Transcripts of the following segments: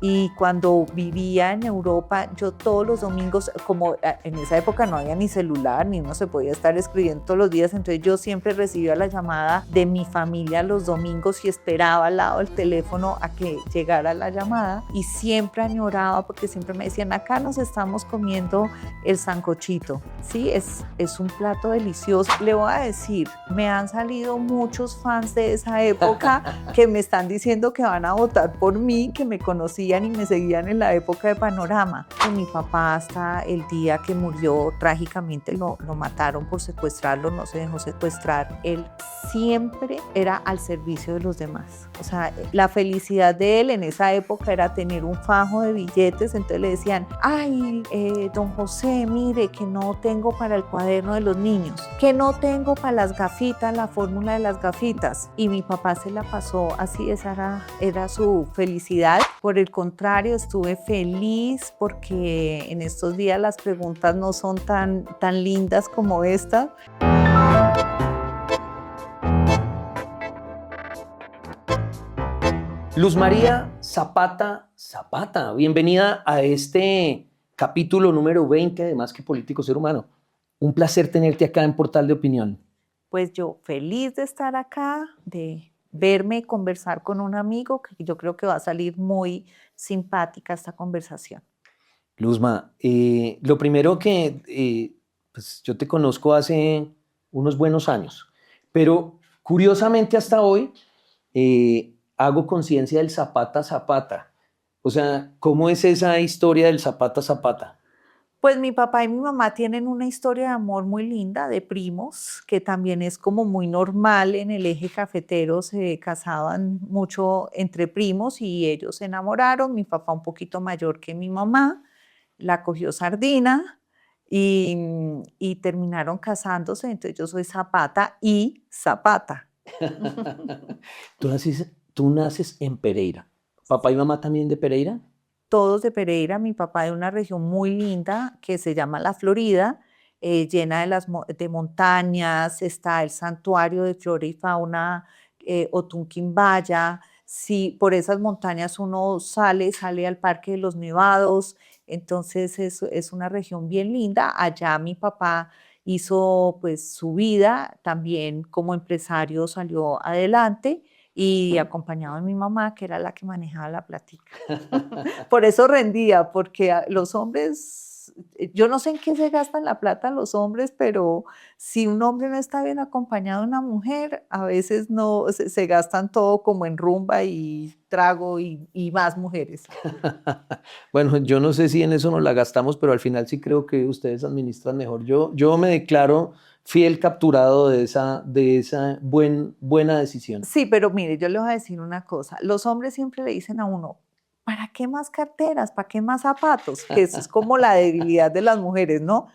Y cuando vivía en Europa, yo todos los domingos, como en esa época no había ni celular, ni uno se podía estar escribiendo todos los días, entonces yo siempre recibía la llamada de mi familia los domingos y esperaba al lado del teléfono a que llegara la llamada, y siempre añoraba porque siempre me decían, acá nos estamos comiendo el sancochito. Sí, es un plato delicioso. Le voy a decir, me han salido muchos fans de esa época que me están diciendo que van a votar por mí, que me conocían y me seguían en la época de Panorama. Con mi papá hasta el día que murió trágicamente lo mataron por secuestrarlo, no se dejó secuestrar. Él siempre era al servicio de los demás. O sea, la felicidad de él en esa época era tener un fajo de billetes, entonces le decían, ay, don José, mire que no tengo para el cuaderno de los niños, que no tengo para las gafitas, la fórmula de las gafitas. Y mi papá se la pasó así, esa era su felicidad. Por el contrario, estuve feliz porque en estos días las preguntas no son tan lindas como esta. Luz María Zapata, bienvenida a este capítulo número 20 de Más que Político Ser Humano. Un placer tenerte acá en Portal de Opinión. Pues yo feliz de estar acá, de verme y conversar con un amigo, que yo creo que va a salir muy simpática esta conversación. Luzma, lo primero que pues yo te conozco hace unos buenos años, pero curiosamente hasta hoy hago conciencia del Zapata Zapata. O sea, ¿cómo es esa historia del Zapata Zapata? Pues mi papá y mi mamá tienen una historia de amor muy linda, de primos, que también es como muy normal en el eje cafetero, se casaban mucho entre primos y ellos se enamoraron, mi papá un poquito mayor que mi mamá, la cogió sardina y terminaron casándose, entonces yo soy Zapata y Zapata. Tú naces en Pereira. ¿Papá y mamá también de Pereira? Todos de Pereira, mi papá de una región muy linda que se llama La Florida, llena de montañas, está el santuario de flora y fauna Otunquimbaya. Sí, por esas montañas uno sale al Parque de los Nevados, entonces es una región bien linda. Allá mi papá hizo pues su vida, también como empresario salió adelante y acompañado de mi mamá, que era la que manejaba la plática. Por eso rendía, porque los hombres, yo no sé en qué se gastan la plata los hombres, pero si un hombre no está bien acompañado de una mujer, a veces no se gastan todo como en rumba y trago y más mujeres. Bueno, yo no sé si en eso nos la gastamos, pero al final sí creo que ustedes administran mejor. Yo me declaro fiel capturado de esa buena decisión. Sí, pero mire, yo le voy a decir una cosa. Los hombres siempre le dicen a uno, ¿para qué más carteras? ¿Para qué más zapatos? Que eso es como la debilidad de las mujeres, ¿no?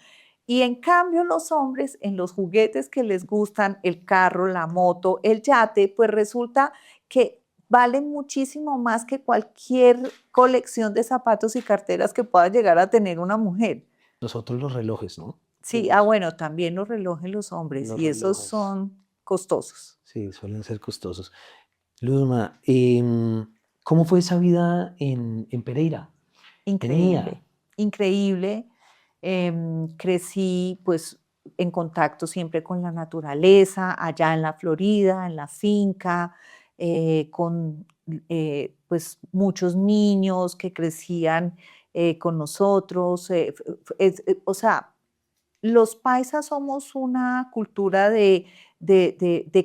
Y en cambio los hombres en los juguetes que les gustan, el carro, la moto, el yate, pues resulta que valen muchísimo más que cualquier colección de zapatos y carteras que pueda llegar a tener una mujer. Nosotros los relojes, ¿no? Sí, bueno, también los relojes los hombres Los y esos relojes. son costosos. Sí, suelen ser costosos. Luzma, ¿cómo fue esa vida en Pereira? Increíble, increíble. Crecí pues en contacto siempre con la naturaleza, allá en la Florida, en la finca, con pues muchos niños que crecían con nosotros. O sea, los paisas somos una cultura de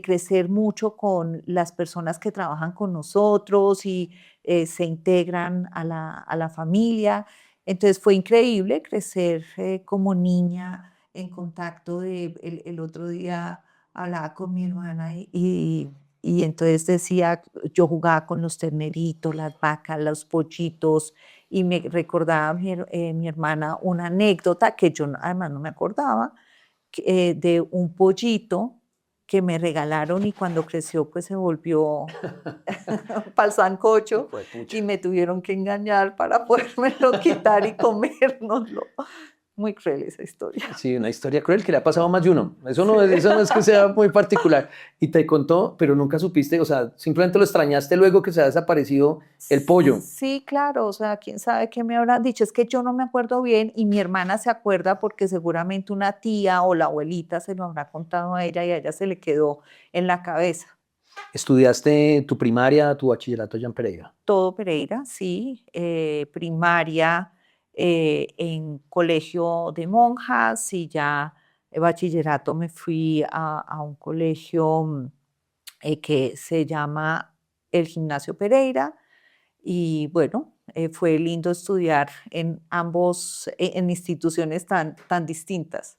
crecer mucho con las personas que trabajan con nosotros y se integran a la familia. Entonces fue increíble crecer como niña en contacto. El otro día hablaba con mi hermana y entonces decía, yo jugaba con los terneritos, las vacas, los pollitos, y me recordaba mi hermana una anécdota que yo además no me acordaba, de un pollito que me regalaron y cuando creció pues se volvió para el sancocho y me tuvieron que engañar para podérmelo quitar y comérnoslo. muy cruel esa historia. Sí, una historia cruel que le ha pasado a más de uno. Eso no es que sea muy particular. Y te contó, pero nunca supiste, o sea, simplemente lo extrañaste luego que se ha desaparecido el pollo. Sí, claro, o sea, quién sabe qué me habrán dicho. Es que yo no me acuerdo bien y mi hermana se acuerda porque seguramente una tía o la abuelita se lo habrá contado a ella y a ella se le quedó en la cabeza. ¿Estudiaste tu primaria, tu bachillerato allá en Pereira? Todo Pereira, sí, primaria en colegio de monjas y ya bachillerato me fui a un colegio que se llama el Gimnasio Pereira y bueno, fue lindo estudiar en ambos, en instituciones tan distintas.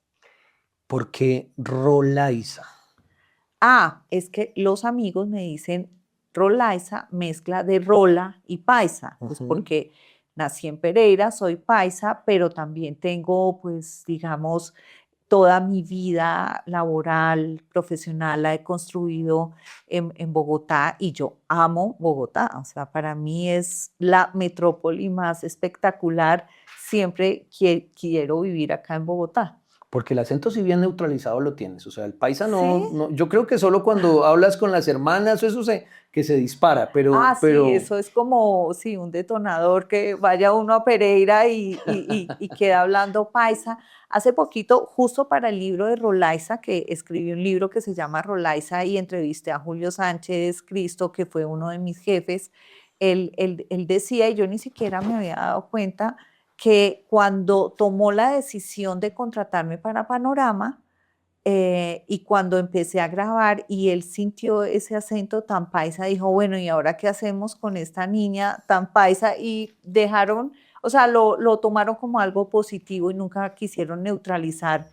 ¿Por qué Rolaiza? Ah, es que los amigos me dicen Rolaiza, mezcla de rola y paisa, pues Ujú. porque nací en Pereira, soy paisa, pero también tengo, pues, digamos, toda mi vida laboral, profesional, la he construido en Bogotá y yo amo Bogotá. O sea, para mí es la metrópoli más espectacular. Siempre quiero vivir acá en Bogotá. Porque el acento si bien neutralizado lo tienes, o sea, el paisa ¿Sí? yo creo que solo cuando hablas con las hermanas, que se dispara, Ah, sí, eso es como, sí, un detonador que vaya uno a Pereira y queda hablando paisa. Hace poquito, justo para el libro de Rolaiza, que escribí un libro que se llama Rolaiza y entrevisté a Julio Sánchez Cristo, que fue uno de mis jefes, él decía, y yo ni siquiera me había dado cuenta, que cuando tomó la decisión de contratarme para Panorama, y cuando empecé a grabar y él sintió ese acento tan paisa, dijo, bueno, ¿y ahora qué hacemos con esta niña tan paisa? Y dejaron, o sea, lo tomaron como algo positivo y nunca quisieron neutralizar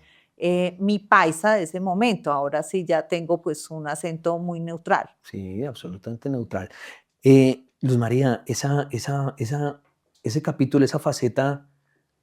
mi paisa de ese momento. Ahora sí ya tengo pues un acento muy neutral. Sí, absolutamente neutral. Luz María, ese capítulo, esa faceta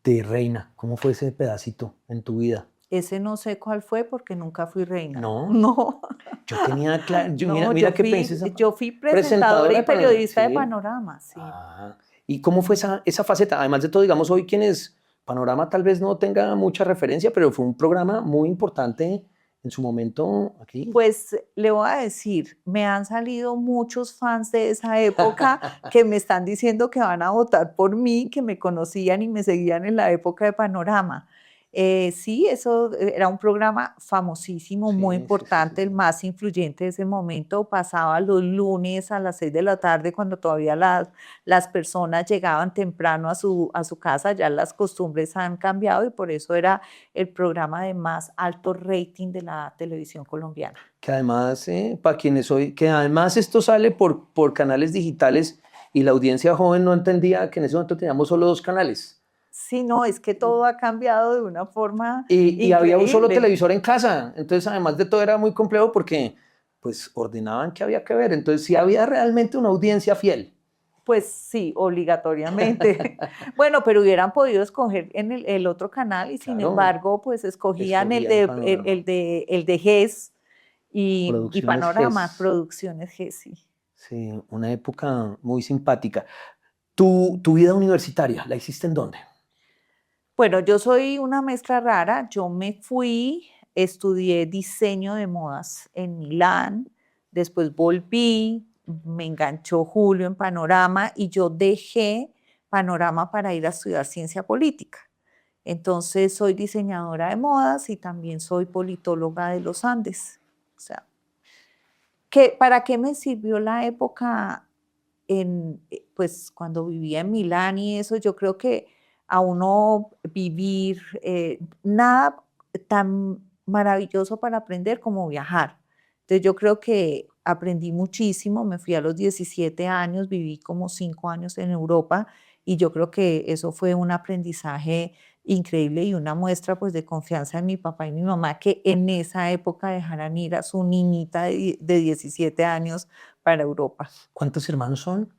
de reina, ¿cómo fue ese pedacito en tu vida? Ese no sé cuál fue porque nunca fui reina. No, No, yo tenía claro, no, mira que pensé esa yo fui presentadora presentadora y de Panorama, periodista de sí. Panorama, sí. Ah, ¿y cómo fue esa faceta? Además de todo, digamos, hoy quienes Panorama tal vez no tenga mucha referencia, pero fue un programa muy importante en su momento aquí. Pues le voy a decir, me han salido muchos fans de esa época que me están diciendo que van a votar por mí, que me conocían y me seguían en la época de Panorama. Sí, eso era un programa famosísimo, muy Sí, sí, sí, sí, importante, el sí. más influyente de ese momento. Pasaba los lunes a las 6 de la tarde cuando todavía las personas llegaban temprano a su casa, ya las costumbres han cambiado y por eso era el programa de más alto rating de la televisión colombiana. Que además, para quienes hoy, que además esto sale por canales digitales y la audiencia joven no entendía que en ese momento teníamos solo dos canales. Sí, no, es que todo ha cambiado de una forma Y había un solo increíble. televisor en casa. Entonces, además de todo, era muy complejo porque, pues, ordenaban qué había que ver. Entonces, sí había realmente una audiencia fiel. Pues sí, obligatoriamente. Bueno, pero hubieran podido escoger en el otro canal y sin Claro, embargo, pues escogían escogían Panorama. el de GES y Producciones Panorama, GES. Producciones GES, sí. Sí, una época muy simpática. ¿Tu vida universitaria, la hiciste en dónde? Bueno, yo soy una mezcla rara. Yo me fui, estudié diseño de modas en Milán, después volví, me enganchó Julio en Panorama y yo dejé Panorama para ir a estudiar ciencia política. Entonces soy diseñadora de modas y también soy politóloga de los Andes. O sea, ¿para qué me sirvió la época pues cuando vivía en Milán y eso? Yo creo que a uno vivir, nada tan maravilloso para aprender como viajar. Entonces yo creo que aprendí muchísimo, me fui a los 17 años, viví como 5 años en Europa y yo creo que eso fue un aprendizaje increíble y una muestra pues de confianza en mi papá y mi mamá que en esa época dejaran ir a su niñita de 17 años para Europa. ¿Cuántos hermanos son?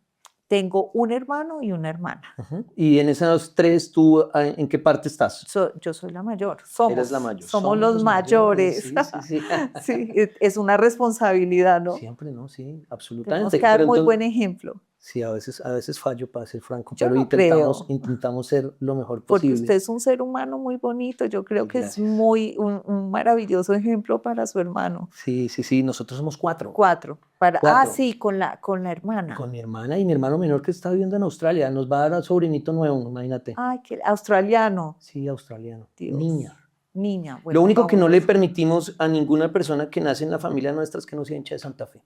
Tengo un hermano y una hermana. Ujú. Y en esos tres, ¿tú en qué parte estás? Yo soy la mayor, Eres la mayor. somos Somos los los mayores. mayores. Sí, sí, sí. Sí, es una responsabilidad, ¿no? Siempre, ¿no? Sí, Tenemos que absolutamente. dar Pero muy entonces, buen ejemplo. Sí, a veces fallo, para ser franco, Yo pero no creo, intentamos ser lo mejor porque usted posible. es un ser humano muy bonito. Yo creo Sí, que es gracias. muy un maravilloso ejemplo para su hermano. Sí, sí, sí, nosotros somos cuatro. 4 para Cuatro. sí, con la hermana. Con mi hermana y mi hermano menor que está viviendo en Australia. Nos va a dar a sobrinito nuevo, imagínate. Ay, que australiano, Sí, australiano. Dios. Niña. Niña, Lo bueno, único que no le fabuloso. permitimos a ninguna persona que nace en la familia nuestra es que no sea hincha de Santa Fe.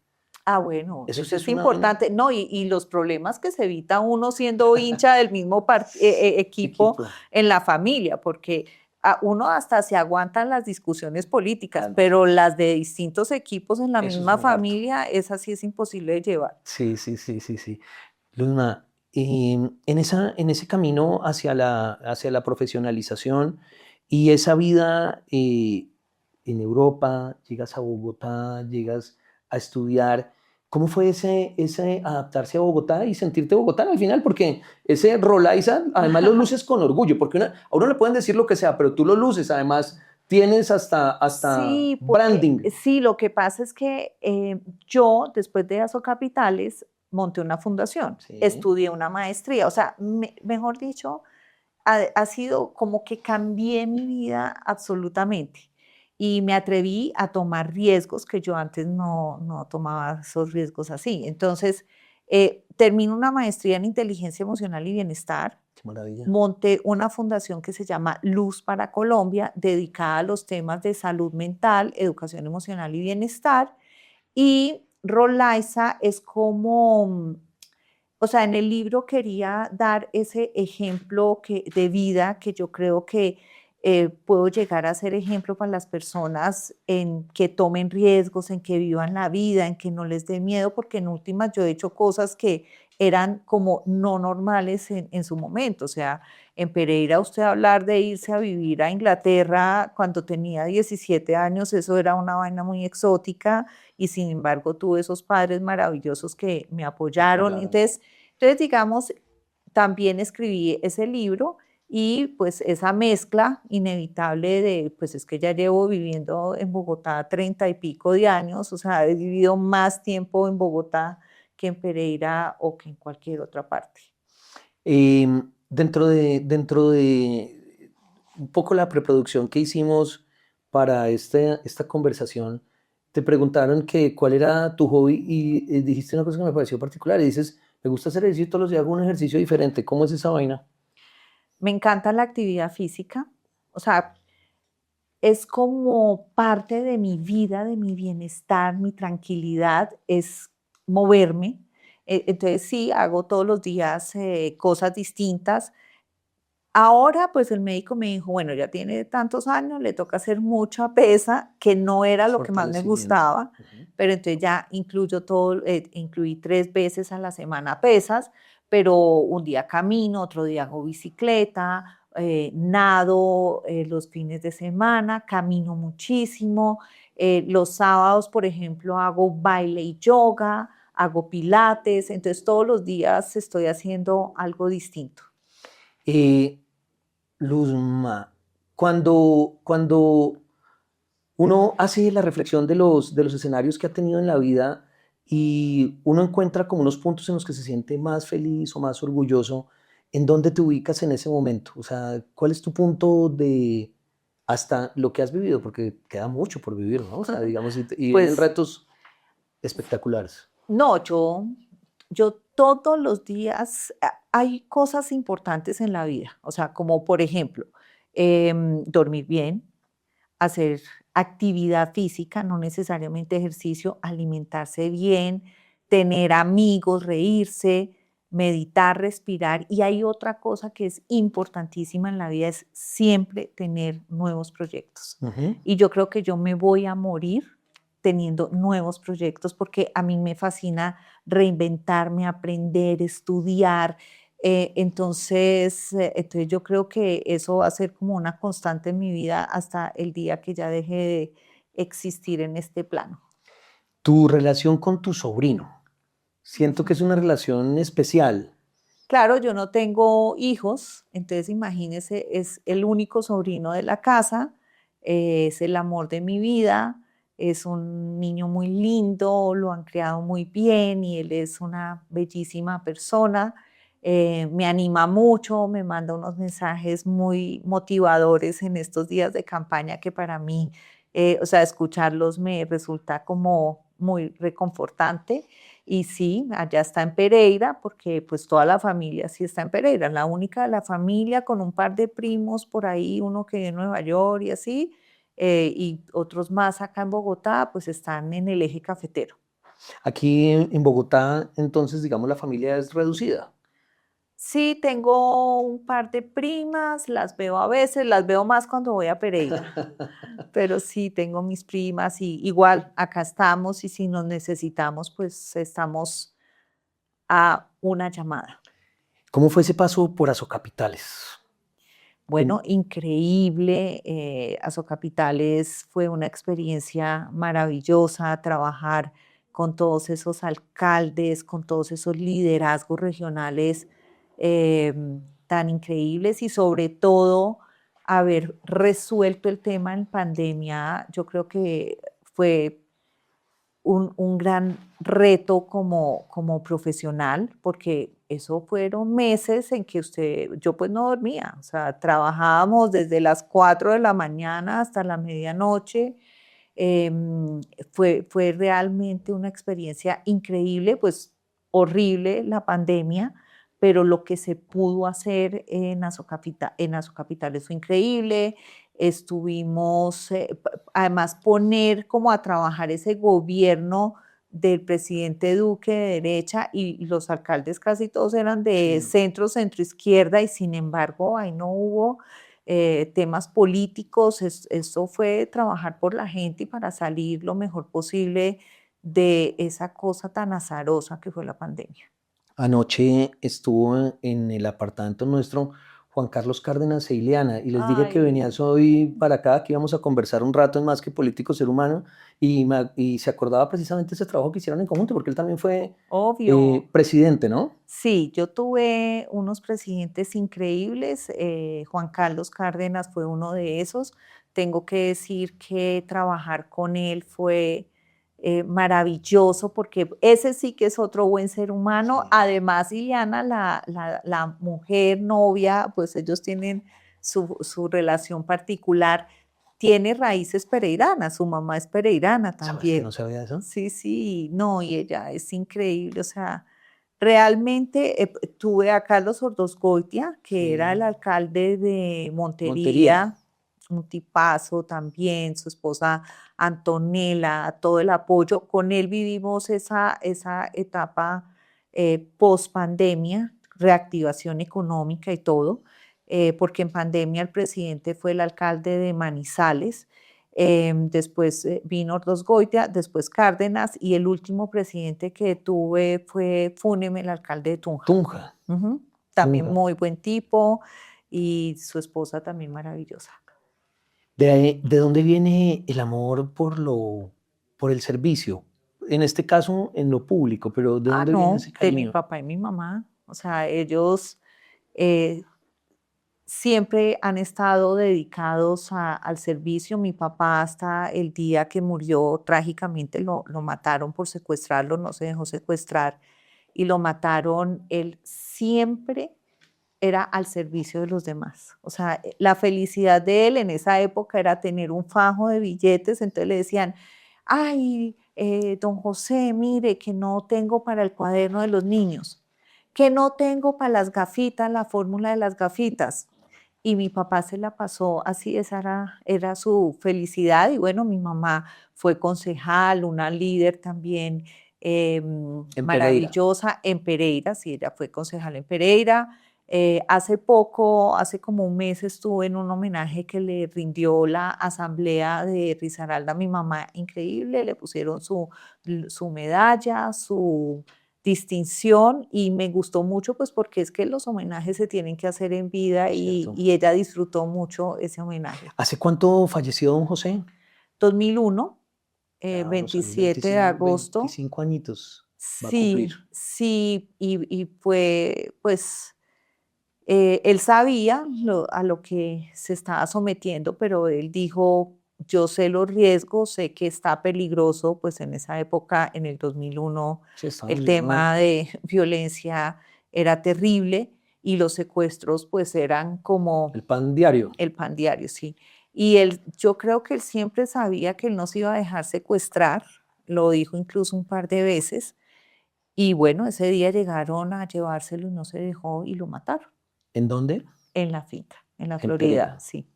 Ah, bueno, Eso eso sí es es una vaina. importante. No, y los problemas que se evita uno siendo hincha del mismo equipo Equipo. en la familia, porque uno hasta se aguantan las discusiones políticas, Además, pero las de distintos equipos en la eso es misma muy harto. familia, esa sí es imposible de llevar. Sí, sí, sí, sí, sí. Luzma, en ese camino hacia la profesionalización y esa vida en Europa, llegas a Bogotá, llegas a estudiar. ¿Cómo fue ese adaptarse a Bogotá y sentirte bogotano al final? Porque ese Rolaiza, además lo luces con orgullo, porque a uno le pueden decir lo que sea, pero tú lo luces, además tienes hasta Sí, porque branding. sí, lo que pasa es que yo, después de Capitales, monté una fundación, Sí, estudié una maestría, o sea, mejor dicho, ha sido como que cambié mi vida absolutamente y me atreví a tomar riesgos que yo antes no tomaba esos riesgos así. Entonces, termino una maestría en inteligencia emocional y bienestar, qué maravilla. monté una fundación que se llama Luz para Colombia, dedicada a los temas de salud mental, educación emocional y bienestar. Y Rolaiza es como, o sea, en el libro quería dar ese ejemplo de vida que yo creo que puedo llegar a ser ejemplo para las personas en que tomen riesgos, en que vivan la vida, en que no les dé miedo, porque en últimas yo he hecho cosas que eran como no normales en su momento. O sea, en Pereira usted hablar de irse a vivir a Inglaterra cuando tenía 17 años, eso era una vaina muy exótica y sin embargo tuve esos padres maravillosos que me apoyaron. Apoyaron. Entonces, digamos, también escribí ese libro y pues esa mezcla inevitable de, pues es que ya llevo viviendo en Bogotá 30 y pico de años, o sea, he vivido más tiempo en Bogotá que en Pereira o que en cualquier otra parte. Dentro de un poco la preproducción que hicimos para esta conversación, te preguntaron que cuál era tu hobby y dijiste una cosa que me pareció particular y dices, me gusta hacer ejercicio todos los días, hago un ejercicio diferente. ¿Cómo es esa vaina? Me encanta la actividad física, o sea, es como parte de mi vida, de mi bienestar, mi tranquilidad, es moverme. Entonces sí, hago todos los días cosas distintas. Ahora, pues el médico me dijo, bueno, ya tiene tantos años, le toca hacer mucha pesa, que no era lo que más me Fortalecimiento. gustaba, Ujú. pero entonces ya incluyo todo, incluí 3 veces a la semana pesas, pero un día camino, otro día hago bicicleta, nado los fines de semana, camino muchísimo. Los sábados, por ejemplo, hago baile y yoga, hago pilates, entonces todos los días estoy haciendo algo distinto. Eh, Luzma, cuando uno hace la reflexión de los escenarios que ha tenido en la vida y uno encuentra como unos puntos en los que se siente más feliz o más orgulloso, ¿en dónde te ubicas en ese momento? O sea, ¿cuál es tu punto de hasta lo que has vivido? Porque queda mucho por vivir, ¿no? O sea, digamos, y vienen Pues retos espectaculares. no, yo todos los días, hay cosas importantes en la vida, o sea, como por ejemplo, dormir bien, hacer actividad física, no necesariamente ejercicio, alimentarse bien, tener amigos, reírse, meditar, respirar. Y hay otra cosa que es importantísima en la vida, es siempre tener nuevos proyectos. Ujú. Y yo creo que yo me voy a morir teniendo nuevos proyectos porque a mí me fascina reinventarme, aprender, estudiar. Entonces yo creo que eso va a ser como una constante en mi vida hasta el día que ya deje de existir en este plano. Tu relación con tu sobrino. Siento que es una relación especial. Claro, yo no tengo hijos, entonces imagínese, es el único sobrino de la casa, es el amor de mi vida, es un niño muy lindo, lo han criado muy bien y él es una bellísima persona. Me anima mucho, me manda unos mensajes muy motivadores en estos días de campaña que para mí, o sea, escucharlos me resulta como muy reconfortante. Y sí, allá está en Pereira, porque pues toda la familia sí está en Pereira, la única de la familia con un par de primos por ahí, uno que vive en Nueva York y así, y otros más acá en Bogotá, pues están en el eje cafetero. Aquí en Bogotá, entonces, digamos, la familia es reducida. Sí, tengo un par de primas, las veo a veces, las veo más cuando voy a Pereira, pero sí tengo mis primas y igual acá estamos y si nos necesitamos, pues estamos a una llamada. ¿Cómo fue ese paso por Azocapitales? Bueno, increíble. Azocapitales fue una experiencia maravillosa, trabajar con todos esos alcaldes, con todos esos liderazgos regionales tan increíbles y sobre todo haber resuelto el tema en pandemia, yo creo que fue un gran reto como profesional, porque eso fueron meses en que yo pues no dormía, o sea, trabajábamos desde las 4 de la mañana hasta la medianoche. Fue realmente una experiencia increíble, pues horrible la pandemia, pero lo que se pudo hacer en Azocapitales fue increíble. Estuvimos, además, poner como a trabajar ese gobierno del presidente Duque de derecha y los alcaldes casi todos eran de Sí. centro, centro izquierda y sin embargo ahí no hubo temas políticos, esto fue trabajar por la gente y para salir lo mejor posible de esa cosa tan azarosa que fue la pandemia. Anoche estuvo en el apartamento nuestro Juan Carlos Cárdenas e Ileana y les dije que Ay, venías hoy para acá, que íbamos a conversar un rato en Más que Político Ser Humano y se acordaba precisamente ese trabajo que hicieron en conjunto porque él también fue obvio. presidente, ¿no? Sí, yo tuve unos presidentes increíbles, Juan Carlos Cárdenas fue uno de esos. Tengo que decir que trabajar con él fue maravilloso porque ese sí que es otro buen ser humano. Sí. Además, Ileana, la mujer novia, pues ellos tienen su relación particular, tiene raíces pereiranas, su mamá es pereirana ¿Sabes que también. no sabía eso? Sí, sí, no, y ella es increíble, o sea, realmente, tuve a Carlos Ordosgoitia, que era el Sí. alcalde de Montería. Montería, un tipazo también, su esposa Antonella, todo el apoyo. Con él vivimos esa etapa post-pandemia, reactivación económica y todo, porque en pandemia el presidente fue el alcalde de Manizales. Después vino Ordosgoitia, después Cárdenas y el último presidente que tuve fue Fúneme, el alcalde de Tunja. Tunja. Ujú. También Tunja. muy buen tipo y su esposa también maravillosa. ¿De dónde viene el amor por el servicio? En este caso, en lo público, pero ¿de Ah, dónde viene ese no, de mi cariño? papá y mi mamá. O sea, ellos eh, siempre han estado dedicados al servicio. Mi papá hasta el día que murió trágicamente lo mataron por secuestrarlo, no se dejó secuestrar y lo mataron. Él siempre era al servicio de los demás. O sea, la felicidad de él en esa época era tener un fajo de billetes, entonces le decían, ay, don José, mire que no tengo para el cuaderno de los niños, que no tengo para las gafitas, la fórmula de las gafitas. Y mi papá se la pasó así, esa era su felicidad. Y bueno, mi mamá fue concejal, una líder también En Pereira. maravillosa en Pereira, sí, ella fue concejal en Pereira. Hace poco, hace como un mes, estuve en un homenaje que le rindió la asamblea de Risaralda a mi mamá, increíble, le pusieron su medalla, su distinción y me gustó mucho pues porque es que los homenajes se tienen que hacer en vida ¿Cierto? y ella disfrutó mucho ese homenaje. ¿Hace cuánto falleció don José? 2001, Claro, son 27 de agosto. 25 añitos. Va a cumplir. Sí, sí, y fue pues él sabía a lo que se estaba sometiendo, pero él dijo, yo sé los riesgos, sé que está peligroso, pues en esa época, en el 2001, Sí, estábamos el viendo mal. tema de violencia era terrible y los secuestros pues eran como El pan diario. el pan diario, sí. Y él, yo creo que él siempre sabía que él no se iba a dejar secuestrar, lo dijo incluso un par de veces, y bueno, ese día llegaron a llevárselo y no se dejó y lo mataron ¿En dónde? en la finca, en la En Florida, Pereira. sí.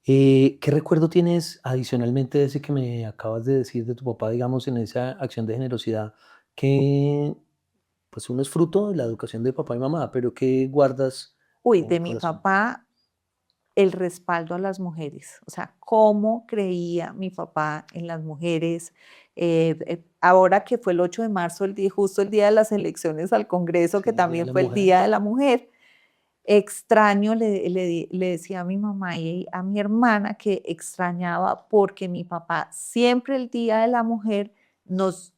¿Qué recuerdo tienes adicionalmente de ese que me acabas de decir de tu papá, digamos, en esa acción de generosidad? Que pues uno es fruto de la educación de papá y mamá, pero ¿qué guardas Uy, en el de mi corazón? papá, el respaldo a las mujeres, o sea, cómo creía mi papá en las mujeres. Ahora que fue el 8 de marzo, justo el día de las elecciones al Congreso, que Sí, Día de también la fue el Mujer. Día de la Mujer, extraño, le decía a mi mamá y a mi hermana que extrañaba porque mi papá siempre el Día de la Mujer nos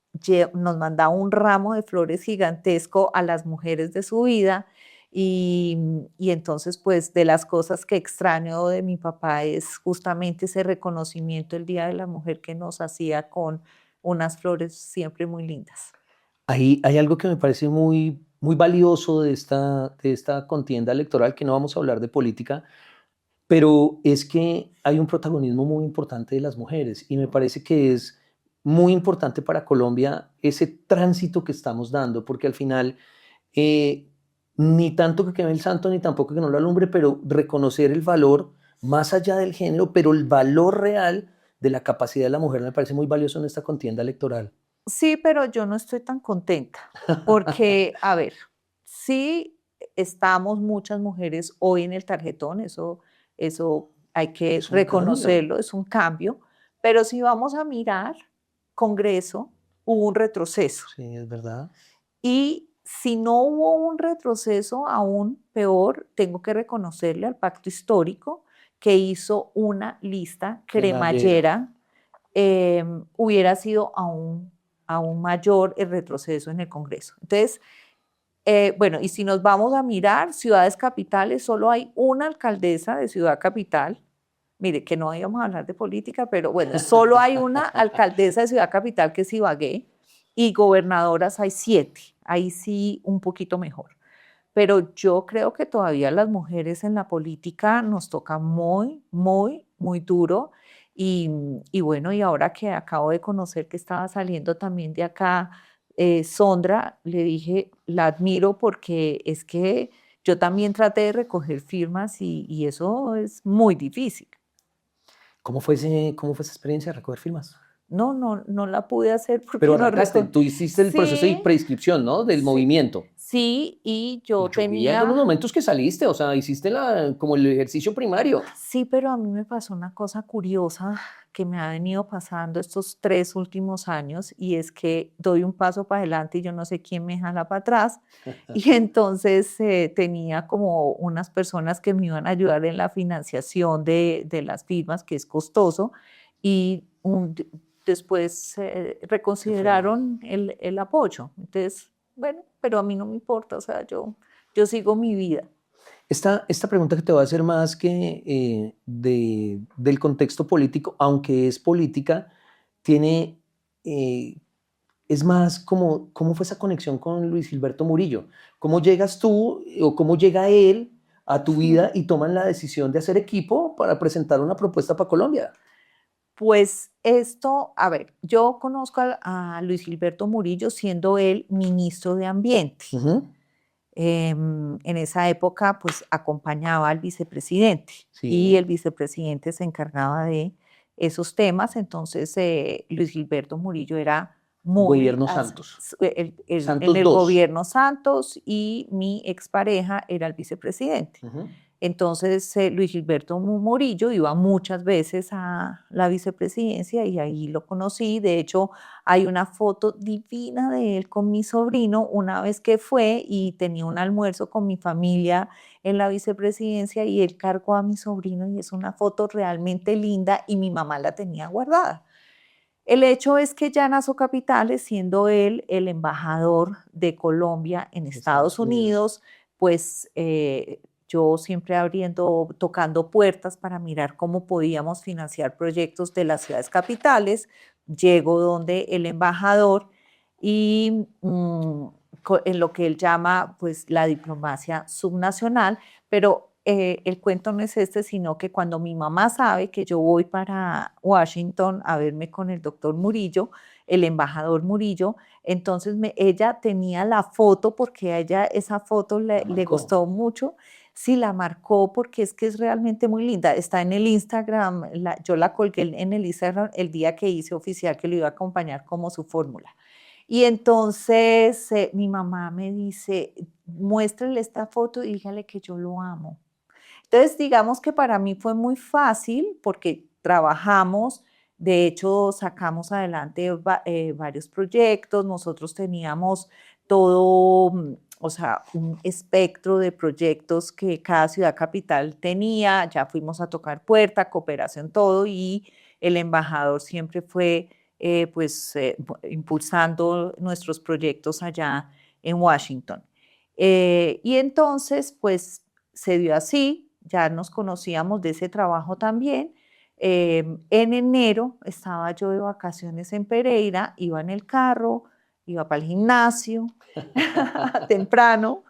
mandaba un ramo de flores gigantesco a las mujeres de su vida y entonces pues de las cosas que extraño de mi papá es justamente ese reconocimiento el Día de la Mujer que nos hacía con unas flores siempre muy lindas. Hay algo que me parece muy, muy valioso de esta contienda electoral, que no vamos a hablar de política, pero es que hay un protagonismo muy importante de las mujeres y me parece que es muy importante para Colombia ese tránsito que estamos dando, porque al final eh, ni tanto que queme el santo, ni tampoco que no lo alumbre, pero reconocer el valor más allá del género, pero el valor real de la capacidad de la mujer me parece muy valioso en esta contienda electoral. Sí, pero yo no estoy tan contenta, porque, a ver, sí estamos muchas mujeres hoy en el tarjetón, eso hay que Es un cambio. reconocerlo, es un cambio, pero si vamos a mirar Congreso, hubo un retroceso. Sí, es verdad. Y si no hubo un retroceso, aún peor, tengo que reconocerle al pacto histórico que hizo una lista Cremallera. cremallera, hubiera sido aún mayor el retroceso en el Congreso. Entonces, bueno, y si nos vamos a mirar ciudades capitales, solo hay una alcaldesa de ciudad capital. Mire, que no íbamos a hablar de política, pero bueno, solo hay una alcaldesa de ciudad capital que es Ibagué y gobernadoras hay 7. Ahí sí un poquito mejor. Pero yo creo que todavía las mujeres en la política nos toca muy, muy, muy duro. Y bueno, y ahora que acabo de conocer que estaba saliendo también de acá, Sondra, le dije, la admiro porque es que yo también traté de recoger firmas y eso es muy difícil. Cómo fue esa experiencia de recoger firmas? No, no, no la pude hacer Pero porque no arrancaste, recogí. tú hiciste el proceso de Sí, preinscripción, ¿no? Del sí, movimiento. sí, y Y yo yo vi algunos tenía. momentos que saliste, o sea, hiciste como el ejercicio primario. Sí, pero a mí me pasó una cosa curiosa que me ha venido pasando estos 3 últimos años, y es que doy un paso para adelante y yo no sé quién me jala para atrás. Y entonces, tenía como unas personas que me iban a ayudar en la financiación de las firmas, que es costoso, y después, Se frenó. reconsideraron el apoyo. Entonces, bueno, pero a mí no me importa, o sea, yo sigo mi vida. Esta pregunta que te voy a hacer más que del contexto político, aunque es política, tiene, eh, es más como, ¿cómo fue esa conexión con Luis Gilberto Murillo? ¿Cómo llegas tú o cómo llega él a tu vida y toman la decisión de hacer equipo para presentar una propuesta para Colombia? Pues esto, a ver, yo conozco a Luis Gilberto Murillo siendo él ministro de Ambiente. Ujú. En esa época, pues acompañaba al vicepresidente y Sí, el vicepresidente se encargaba de esos temas. Entonces, Luis Gilberto Murillo era muy, gobierno Santos. en Santos el 2. gobierno Santos y mi expareja era el vicepresidente. Ujú. Entonces, Luis Gilberto Murillo iba muchas veces a la vicepresidencia y ahí lo conocí. De hecho, hay una foto divina de él con mi sobrino una vez que fue y tenía un almuerzo con mi familia en la vicepresidencia y él cargó a mi sobrino y es una foto realmente linda y mi mamá la tenía guardada. El hecho es que ya Naso Capitales, siendo él el embajador de Colombia en De Estados Estados Unidos. Unidos, pues yo siempre abriendo, tocando puertas para mirar cómo podíamos financiar proyectos de las ciudades capitales. Llego donde el embajador y en lo que él llama pues la diplomacia subnacional, pero el cuento no es este, sino que cuando mi mamá sabe que yo voy para Washington a verme con el doctor Murillo, el embajador Murillo, entonces ella tenía la foto porque a ella esa foto le gustó mucho. Sí, la marcó porque es que es realmente muy linda. Está en el Instagram, yo la colgué en el Instagram el día que hice oficial que lo iba a acompañar como su fórmula. Y entonces mi mamá me dice, muéstrele esta foto y dígale que yo lo amo. Entonces, digamos que para mí fue muy fácil porque trabajamos, de hecho, sacamos adelante varios proyectos, nosotros teníamos todo, o sea, un espectro de proyectos que cada ciudad capital tenía, ya fuimos a tocar puerta, cooperación, todo, y el embajador siempre fue, impulsando nuestros proyectos allá en Washington. Y entonces, pues, se dio así, ya nos conocíamos de ese trabajo también. En enero estaba yo de vacaciones en Pereira, iba en el carro, iba para el gimnasio temprano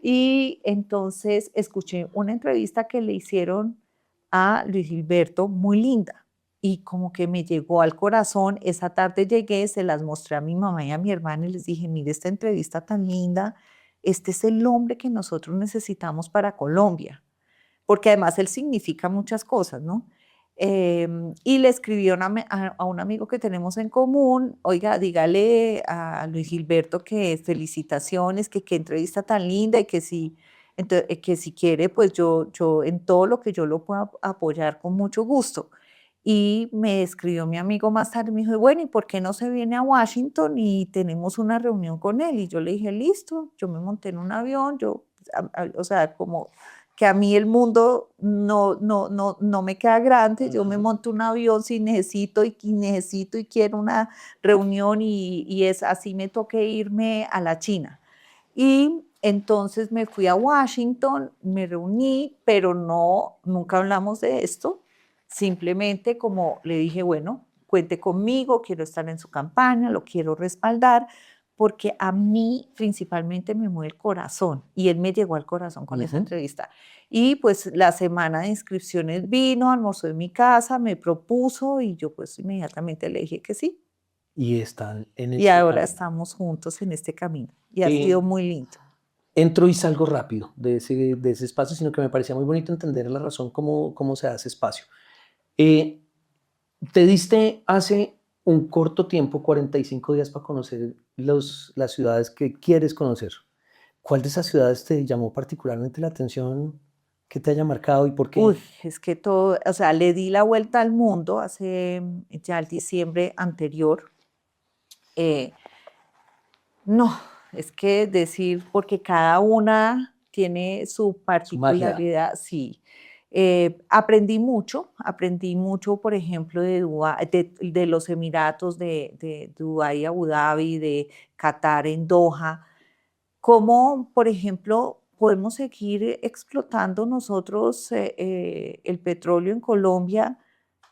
y entonces escuché una entrevista que le hicieron a Luis Gilberto muy linda y como que me llegó al corazón. Esa tarde llegué, se las mostré a mi mamá y a mi hermana y les dije, mire esta entrevista tan linda, este es el hombre que nosotros necesitamos para Colombia, porque además él significa muchas cosas, ¿no? Y le escribí a un amigo que tenemos en común, oiga, dígale a Luis Gilberto que felicitaciones, que qué entrevista tan linda y que si, que si quiere, pues yo en todo lo que yo lo pueda apoyar con mucho gusto. Y me escribió mi amigo más tarde, me dijo, bueno, ¿y por qué no se viene a Washington y tenemos una reunión con él? Y yo le dije, listo, yo me monté en un avión, o sea, como que a mí el mundo no me queda grande, yo me monto un avión si necesito y quiero una reunión y es así me toqué irme a la China. Y entonces me fui a Washington, me reuní, pero nunca hablamos de esto. Simplemente como le dije, bueno, cuente conmigo, quiero estar en su campaña, lo quiero respaldar, porque a mí principalmente me mueve el corazón y él me llegó al corazón con esa entrevista. Y pues la semana de inscripciones vino, almorzó en mi casa, me propuso y yo pues inmediatamente le dije que sí. Y están en Y este ahora camino. estamos juntos en este camino y ha sido muy lindo. Entro y salgo rápido de ese espacio, sino que me parecía muy bonito entender la razón cómo se hace espacio. Te diste hace un corto tiempo, 45 días, para conocer las ciudades que quieres conocer. ¿Cuál de esas ciudades te llamó particularmente la atención, que te haya marcado y por qué? Uy, es que todo, o sea, le di la vuelta al mundo hace ya el diciembre anterior. Eh, no, es que decir, porque cada una tiene su Su magia. particularidad, sí. Aprendí mucho, por ejemplo, de los Emiratos, de Dubái, Abu Dhabi, de Qatar en Doha. Cómo, por ejemplo, podemos seguir explotando nosotros el petróleo en Colombia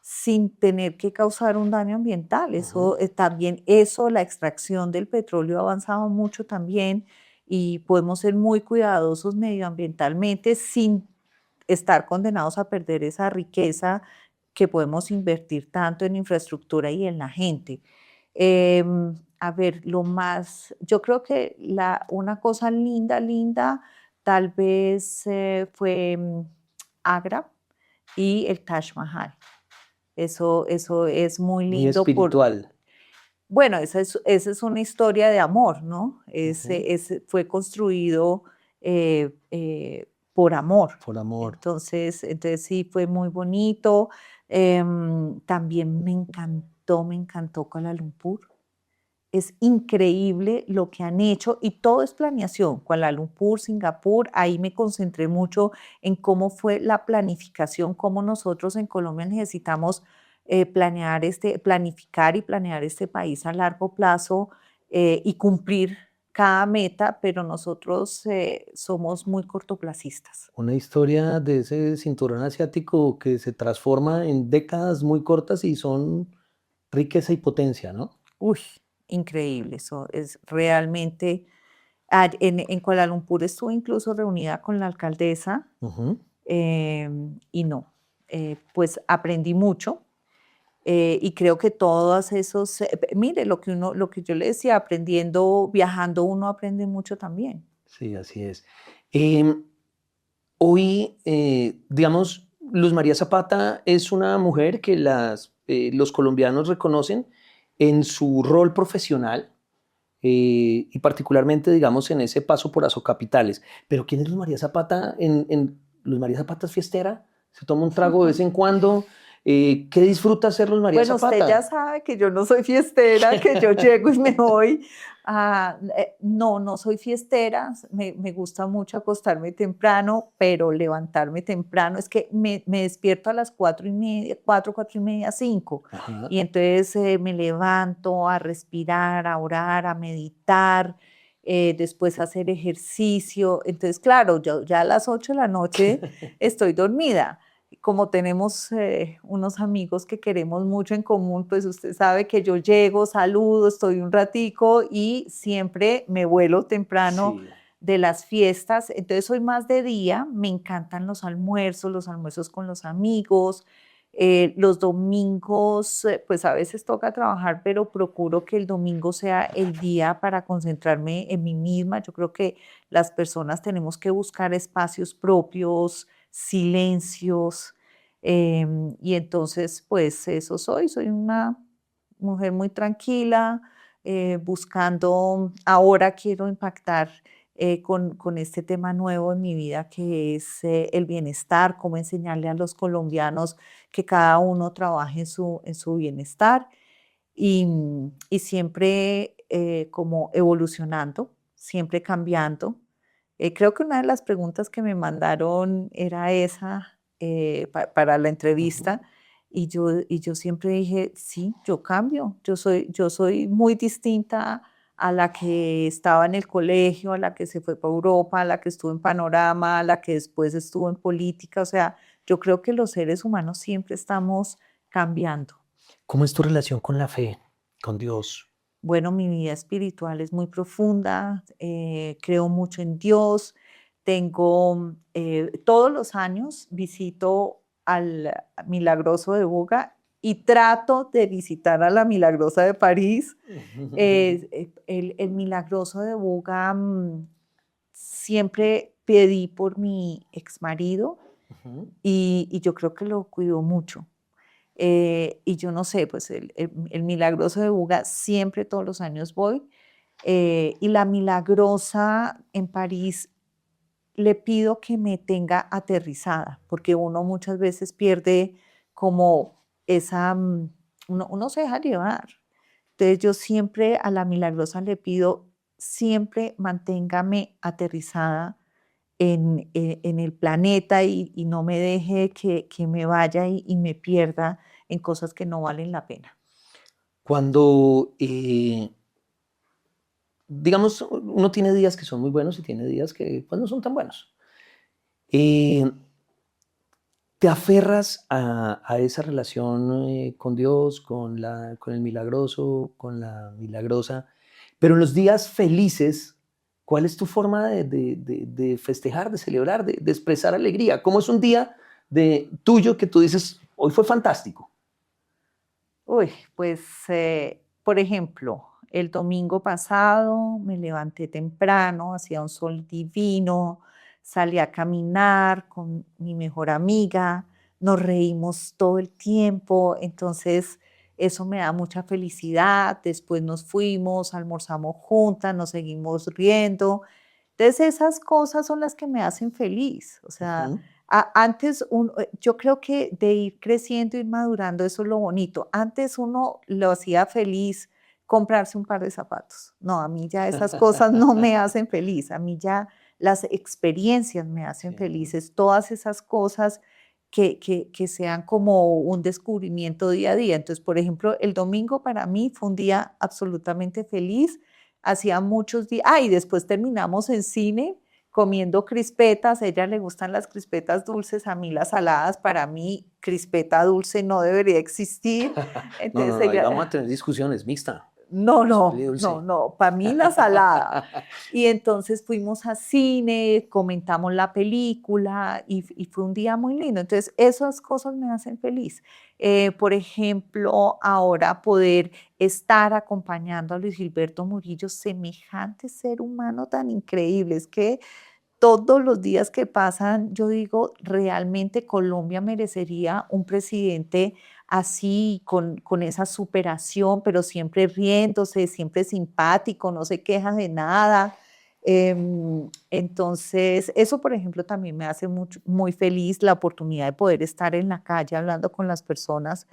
sin tener que causar un daño ambiental. Eso también, la extracción del petróleo ha avanzado mucho también y podemos ser muy cuidadosos medioambientalmente sin estar condenados a perder esa riqueza que podemos invertir tanto en infraestructura y en la gente. A ver, yo creo que una cosa linda, linda, tal vez fue Agra y el Taj Mahal. Eso es muy Muy lindo espiritual. bueno, esa es una historia de amor, ¿no? Fue construido por amor. Por amor. Entonces sí, fue muy bonito. También me encantó Kuala Lumpur. Es increíble lo que han hecho y todo es planeación. Kuala Lumpur, Singapur, ahí me concentré mucho en cómo fue la planificación, cómo nosotros en Colombia necesitamos planificar y planear este país a largo plazo y cumplir cada meta, pero nosotros somos muy cortoplacistas. Una historia de ese cinturón asiático que se transforma en décadas muy cortas y son riqueza y potencia, ¿no? Uy, increíble, eso es realmente. En Kuala Lumpur estuve incluso reunida con la alcaldesa Ujú. y no, pues aprendí mucho. Y creo que todos esos, mire, lo que yo le decía, aprendiendo, viajando, uno aprende mucho también. Sí, así es. Em, Hoy, digamos, Luz María Zapata es una mujer que los colombianos reconocen en su rol profesional y particularmente, digamos, en ese paso por Azocapitales. Pero ¿quién es Luz María Zapata? Luz María Zapata es fiestera, se toma un trago de vez en cuando. ¿Qué disfruta hacer Luz María Bueno, usted ya Zapata? sabe que yo no soy fiestera, que yo llego y me voy. No, no soy fiestera, me gusta mucho acostarme temprano, pero levantarme temprano. Es que me despierto a las 4:30, 4:30, 5. Ajá. Y entonces me levanto a respirar, a orar, a meditar, después a hacer ejercicio. Entonces, claro, yo ya a las 8 de la noche estoy dormida. Como tenemos unos amigos que queremos mucho en común, pues usted sabe que yo llego, saludo, estoy un ratico y siempre me vuelo temprano Sí. de las fiestas. Entonces soy más de día, me encantan los almuerzos con los amigos. Los domingos, pues a veces toca trabajar, pero procuro que el domingo sea el día para concentrarme en mí misma. Yo creo que las personas tenemos que buscar espacios propios, silencios, y entonces, pues eso soy una mujer muy tranquila, buscando, ahora quiero impactar con este tema nuevo en mi vida que es el bienestar, cómo enseñarle a los colombianos que cada uno trabaje en su bienestar y siempre como evolucionando, siempre cambiando. Creo que una de las preguntas que me mandaron era esa para la Ujú. entrevista y yo siempre dije, sí, yo cambio, yo soy muy distinta a la que estaba en el colegio, a la que se fue para Europa, a la que estuvo en Panorama, a la que después estuvo en política. O sea, yo creo que los seres humanos siempre estamos cambiando. ¿Cómo es tu relación con la fe, con Dios? Bueno, mi vida espiritual es muy profunda, creo mucho en Dios, tengo, todos los años visito al Milagroso de Buga y trato de visitar a la Milagrosa de París. El Milagroso de Buga, siempre pedí por mi exmarido Ujú. y yo creo que lo cuido mucho. Y yo no sé, pues el Milagroso de Buga siempre todos los años voy. Y la Milagrosa en París le pido que me tenga aterrizada, porque uno muchas veces pierde como esa, uno se deja llevar. Entonces yo siempre a la Milagrosa le pido, siempre manténgame aterrizada en el planeta y no me deje que me vaya y me pierda en cosas que no valen la pena. Cuando, digamos, uno tiene días que son muy buenos y tiene días que pues, no son tan buenos. Eh, ¿Te aferras a esa relación con Dios, con el milagroso, con la milagrosa? Pero en los días felices, ¿cuál es tu forma de festejar, de celebrar, de expresar alegría? ¿Cómo es un día tuyo que tú dices, hoy fue fantástico? Uy, pues, por ejemplo, el domingo pasado me levanté temprano, hacía un sol divino, salí a caminar con mi mejor amiga, nos reímos todo el tiempo, entonces eso me da mucha felicidad. Después nos fuimos, almorzamos juntas, nos seguimos riendo. Entonces esas cosas son las que me hacen feliz. O sea, Ujú. antes, yo creo que de ir creciendo, ir madurando, eso es lo bonito. Antes uno lo hacía feliz comprarse un par de zapatos. No, a mí ya esas cosas no me hacen feliz. A mí ya las experiencias me hacen Sí. felices. Todas esas cosas que sean como un descubrimiento día a día. Entonces, por ejemplo, el domingo para mí fue un día absolutamente feliz. hacía muchos días, y después terminamos en cine comiendo crispetas, a ella le gustan las crispetas dulces, a mí las saladas, para mí crispeta dulce no debería existir, No, entonces no, no, ahí ella, vamos a tener discusiones, mixta. no, Salí no, no, dulce. no, para mí la salada. Y entonces fuimos a cine, comentamos la película y fue un día muy lindo. Entonces esas cosas me hacen feliz. Por ejemplo, ahora poder estar acompañando a Luis Gilberto Murillo, semejante ser humano tan increíble. Es que todos los días que pasan, yo digo, realmente Colombia merecería un presidente así, con esa superación, pero siempre riéndose, siempre simpático, no se queja de nada. Entonces, eso, por ejemplo, también me hace muy feliz la oportunidad de poder estar en la calle hablando con las personas.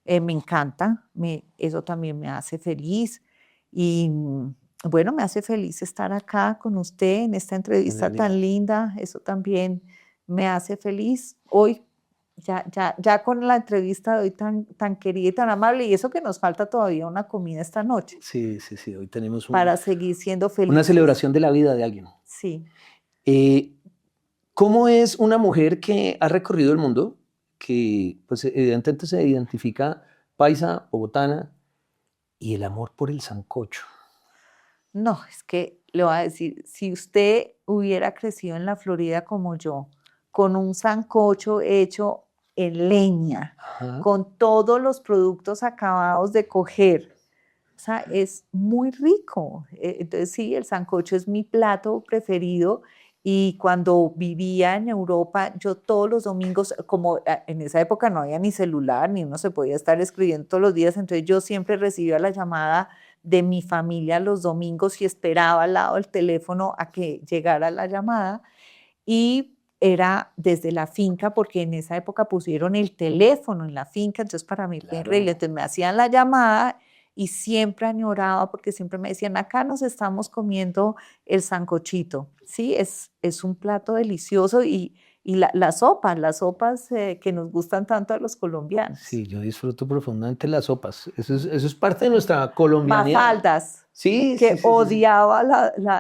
Me encanta, eso también me hace feliz. Y bueno, me hace feliz estar acá con usted en esta entrevista tan linda. Eso también me hace feliz. Hoy, ya con la entrevista de hoy tan querida y tan amable, y eso que nos falta todavía una comida esta noche Sí, sí, sí, hoy tenemos para seguir siendo una felices. celebración de la vida de alguien. Sí. ¿Cómo es una mujer que ha recorrido el mundo, que pues evidentemente se identifica paisa, bogotana, y el amor por el sancocho? No, es que le voy a decir, si usted hubiera crecido en la Florida como yo, con un sancocho hecho en leña, Ajá. con todos los productos acabados de coger, o sea, es muy rico. Entonces sí, el sancocho es mi plato preferido y cuando vivía en Europa, yo todos los domingos, como en esa época no había ni celular, ni uno se podía estar escribiendo todos los días, entonces yo siempre recibía la llamada de mi familia los domingos y esperaba al lado del teléfono a que llegara la llamada y era desde la finca, porque en esa época pusieron el teléfono en la finca, entonces para mí fue increíble, entonces me hacían la llamada y siempre añoraba porque siempre me decían, acá nos estamos comiendo el sancochito, ¿sí? Es un plato delicioso y las sopas que nos gustan tanto a los colombianos. Sí, yo disfruto profundamente las sopas. Eso es parte de nuestra colombianidad. Mafaldas, Sí, sí, que sí, sí, sí. odiaba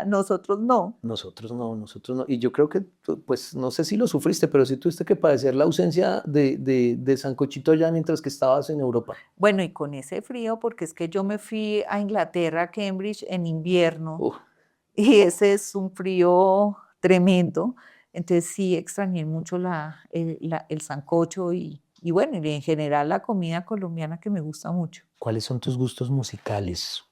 nosotros no. Nosotros no, nosotros no. Y yo creo que, pues, no sé si lo sufriste, pero sí tuviste que padecer la ausencia de sancochito allá mientras que estabas en Europa. Bueno, y con ese frío, porque es que yo me fui a Inglaterra, a Cambridge, en invierno, Uf, y ese es un frío tremendo. Entonces sí extrañé mucho el sancocho y bueno, y en general la comida colombiana que me gusta mucho. ¿cuáles son tus gustos musicales?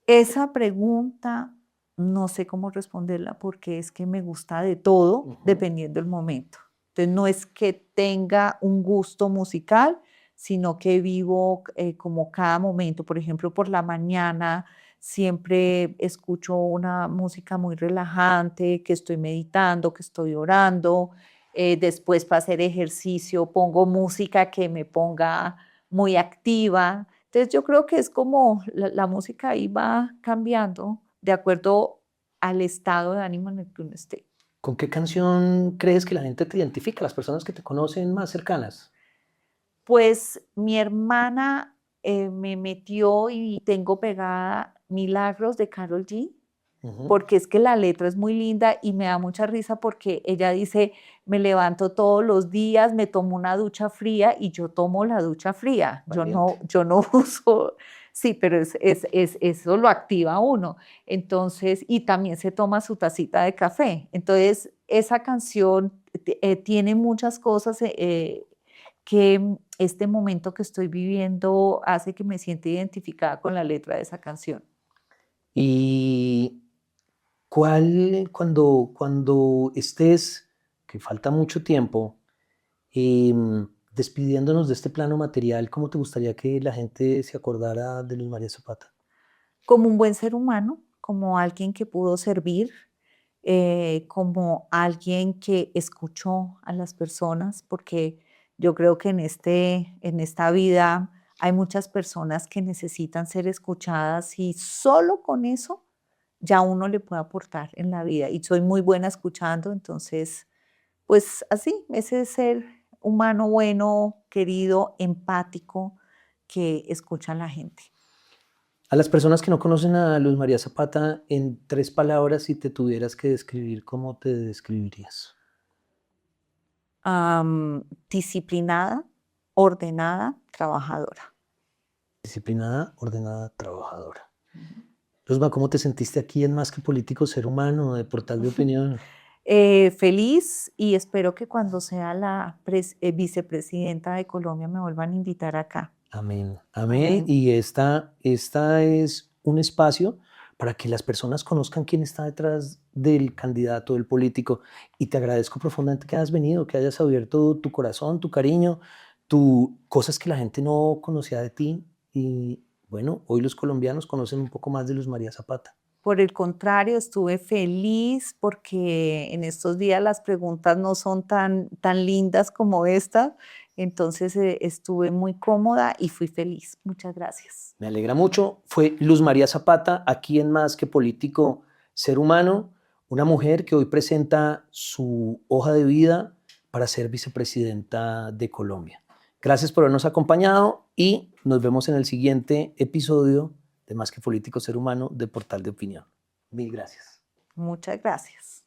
Esa pregunta no sé cómo responderla porque es que me gusta de todo Ujú. dependiendo del momento. Entonces no es que tenga un gusto musical, sino que vivo como cada momento. Por ejemplo, por la mañana siempre escucho una música muy relajante, que estoy meditando, que estoy orando. Después para hacer ejercicio pongo música que me ponga muy activa. Entonces yo creo que es como la música ahí va cambiando de acuerdo al estado de ánimo en el que uno esté. ¿Con qué canción crees que la gente te identifica, las personas que te conocen más cercanas? Pues mi hermana me metió y tengo pegada Milagros de Karol G, Ujú. porque es que la letra es muy linda y me da mucha risa porque ella dice, me levanto todos los días, me tomo una ducha fría y yo tomo la ducha fría. Valiente. Yo no uso, sí, pero eso lo activa a uno. Entonces, y también se toma su tacita de café. Entonces, esa canción tiene muchas cosas que este momento que estoy viviendo hace que me sienta identificada con la letra de esa canción. ¿Y cuando estés, que falta mucho tiempo, despidiéndonos de este plano material, cómo te gustaría que la gente se acordara de Luz María Zapata? Como un buen ser humano, como alguien que pudo servir, como alguien que escuchó a las personas, porque yo creo que en esta vida hay muchas personas que necesitan ser escuchadas y solo con eso ya uno le puede aportar en la vida. Y soy muy buena escuchando, entonces, pues así, ese ser humano bueno, querido, empático, que escucha a la gente. A las personas que no conocen a Luz María Zapata, en 3 palabras, si te tuvieras que describir, ¿cómo te describirías? Disciplinada, ordenada, trabajadora. Disciplinada, ordenada, trabajadora. Luzma, ¿cómo te sentiste aquí en Más que Político, Ser Humano, de Portal de Opinión? Feliz y espero que cuando sea la vicepresidenta de Colombia me vuelvan a invitar acá. Amén, amén. Amén. Y esta es un espacio para que las personas conozcan quién está detrás del candidato, del político. Y te agradezco profundamente que hayas venido, que hayas abierto tu corazón, tu cariño, cosas que la gente no conocía de ti. Y bueno, hoy los colombianos conocen un poco más de Luz María Zapata. Por el contrario, estuve feliz porque en estos días las preguntas no son tan lindas como esta, entonces estuve muy cómoda y fui feliz. Muchas gracias. Me alegra mucho. Fue Luz María Zapata, aquí en Más que Político, Ser Humano, una mujer que hoy presenta su hoja de vida para ser vicepresidenta de Colombia. Gracias por habernos acompañado y nos vemos en el siguiente episodio de Más que Político, Ser Humano, de Portal de Opinión. Mil gracias. Muchas gracias.